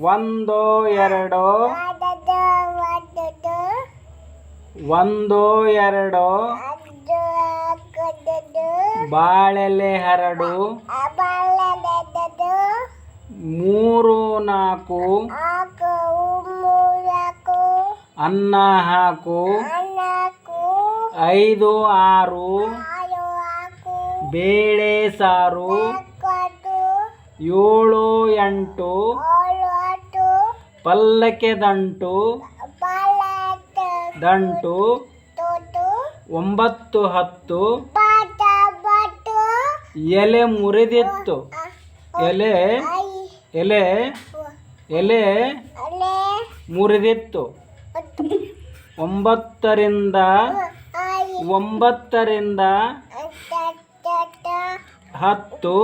ಒಂದು ಎರಡು ಒಂದು ಎರಡು ಬಾಳೆಲೆ ಹರಡು ಮೂರು ನಾಲ್ಕು ಅನ್ನ ಹಾಕು ಐದು ಆರು ಬೇಳೆ ಸಾರು ಏಳು ಎಂಟು ಪಲ್ಲಕ್ಕೆ ದಂಟು ಒಂಬತ್ತು ಹತ್ತು ಎಲೆ ಮುರಿದಿತ್ತು ಎಲೆ ಎಲೆ ಎಲೆ ಮುರಿದಿತ್ತು ಒಂಬತ್ತರಿಂದ ಹತ್ತು